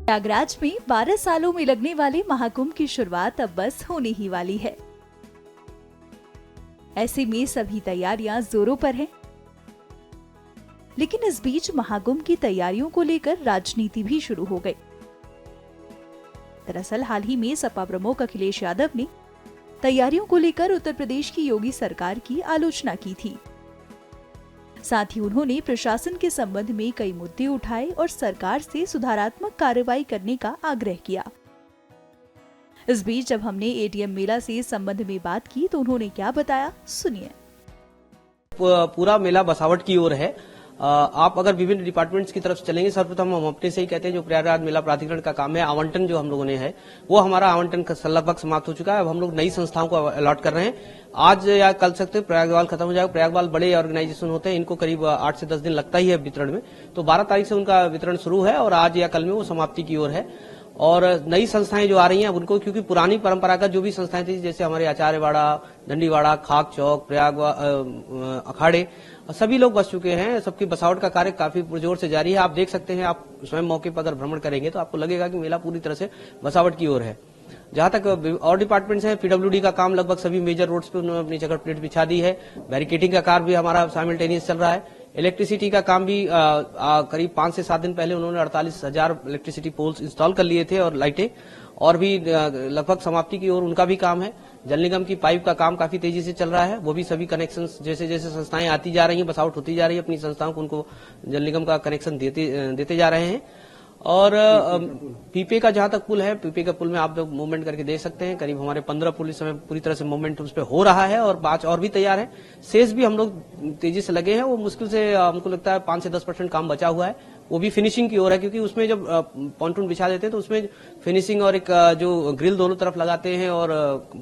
प्रयागराज में 12 सालों में लगने वाले महाकुंभ की शुरुआत अब बस होने ही वाली है। ऐसे में सभी तैयारियां जोरों पर हैं। लेकिन इस बीच महाकुंभ की तैयारियों को लेकर राजनीति भी शुरू हो गई। दरअसल हाल ही में सपा प्रमुख अखिलेश यादव ने तैयारियों को लेकर उत्तर प्रदेश की योगी सरकार की आलोचना की थी। साथ ही उन्होंने प्रशासन के संबंध में कई मुद्दे उठाए और सरकार से सुधारात्मक कार्रवाई करने का आग्रह किया। इस बीच जब हमने एटीएम मेला से संबंध में बात की तो उन्होंने क्या बताया, सुनिए। पूरा मेला बसावट की ओर है। आप अगर विभिन्न डिपार्टमेंट्स की तरफ चलेंगे, सर्वप्रथम हम अपने से ही कहते हैं जो प्रयागराज मेला प्राधिकरण का काम है, आवंटन जो हम लोगों ने है वो हमारा आवंटन लगभग समाप्त हो चुका है। अब हम लोग नई संस्थाओं को अलॉट कर रहे हैं। आज या कल सकते प्रयागवाल खत्म हो जाएगा। प्रयागवाल बड़े ऑर्गेनाइजेशन होते हैं, इनको करीब 8 से 10 दिन लगता ही है वितरण में। तो 12 तारीख से उनका वितरण शुरू है और आज या कल में वो समाप्ति की ओर है। और नई संस्थाएं जो आ रही हैं उनको, क्योंकि पुरानी परंपरागत जो भी संस्थाएं थी जैसे हमारे आचार्यवाड़ा, दंडीवाड़ा, खाक चौक, प्रयाग अखाड़े, सभी लोग बस चुके हैं। सबकी बसावट का कार्य काफी जोर से जारी है। आप देख सकते हैं, आप स्वयं मौके पर अगर भ्रमण करेंगे तो आपको लगेगा कि मेला पूरी तरह से बसावट की ओर है। जहां तक और डिपार्टमेंट्स हैं, पीडब्ल्यूडी का काम लगभग सभी मेजर रोड्स पे उन्होंने अपनी चेकर प्लेट बिछा दी है। बैरिकेडिंग का कार्य भी हमारा साइमल्टेनियस चल रहा है। इलेक्ट्रिसिटी का काम भी करीब 5 से 7 दिन पहले उन्होंने 48,000 इलेक्ट्रिसिटी पोल्स इंस्टॉल कर लिए थे और लाइटें, और भी लगभग समाप्ति की ओर उनका भी काम है। जल निगम की पाइप का काम काफी तेजी से चल रहा है। वो भी सभी कनेक्शंस जैसे जैसे संस्थाएं आती जा रही हैं, बसावट होती जा रही है, अपनी संस्थाओं को उनको जल निगम का कनेक्शन देते जा रहे हैं। और पीपे का जहां तक पुल है, पीपे का पुल में आप लोग मूवमेंट करके देख सकते हैं। करीब हमारे 15 पुल इस समय पूरी तरह से मूवमेंट उस पर हो रहा है और 5 और भी तैयार है। शेष भी हम लोग तेजी से लगे हैं। वो मुश्किल से हमको लगता है 5 से 10% काम बचा हुआ है। वो भी फिनिशिंग की ओर है, क्योंकि उसमें जब पॉन्टून बिछा देते हैं तो उसमें फिनिशिंग और एक जो ग्रिल दोनों तरफ लगाते हैं और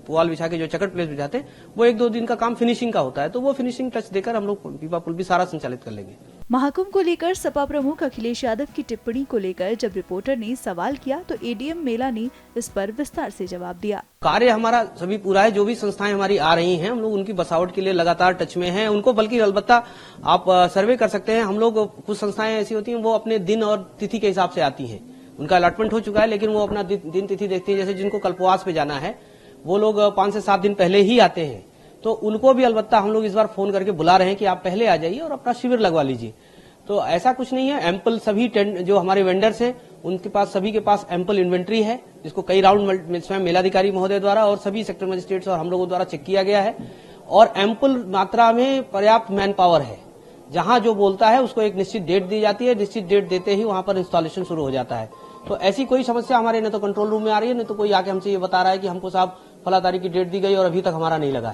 पुआल बिछा के जो चकर प्लेस बिछाते हैं, वो 1-2 दिन का काम फिनिशिंग का होता है। तो वो फिनिशिंग टच देकर हम लोग पीपा पुल भी सारा संचालित कर लेंगे। महाकुंभ को लेकर सपा प्रमुख अखिलेश यादव की टिप्पणी को लेकर जब रिपोर्टर ने सवाल किया तो एडीएम मेला ने इस पर विस्तार से जवाब दिया। कार्य हमारा सभी पूरा है। जो भी संस्थाएं हमारी आ रही हैं, हम लोग उनकी बसावट के लिए लगातार टच में हैं। उनको बल्कि अलबत्ता आप सर्वे कर सकते हैं। हम लोग, कुछ संस्थाएं ऐसी होती हैं वो अपने दिन और तिथि के हिसाब से आती हैं। उनका अलॉटमेंट हो चुका है, लेकिन वो अपना दिन तिथि देखती है। जैसे जिनको कल्पवास पे जाना है वो लोग 5 से 7 दिन पहले ही आते हैं। तो उनको भी अलबत्ता हम लोग इस बार फोन करके बुला रहे हैं कि आप पहले आ जाइए और अपना शिविर लगवा लीजिए। तो ऐसा कुछ नहीं है। एम्पल सभी जो हमारे वेंडर्स हैं उनके पास, सभी के पास एम्पल इन्वेंट्री है, जिसको कई राउंड स्वयं मेलाधिकारी महोदय द्वारा और सभी सेक्टर मजिस्ट्रेट्स और हम लोगों द्वारा चेक किया गया है। और एम्पल मात्रा में पर्याप्त मैन पावर है। जहां जो बोलता है उसको एक निश्चित डेट दी जाती है। निश्चित डेट देते ही वहां पर इंस्टॉलेशन शुरू हो जाता है। तो ऐसी कोई समस्या हमारे न तो कंट्रोल रूम में आ रही है, न तो कोई आके हमसे ये बता रहा है कि हमको साहब फला तारीख की डेट दी गई और अभी तक हमारा नहीं लगा है।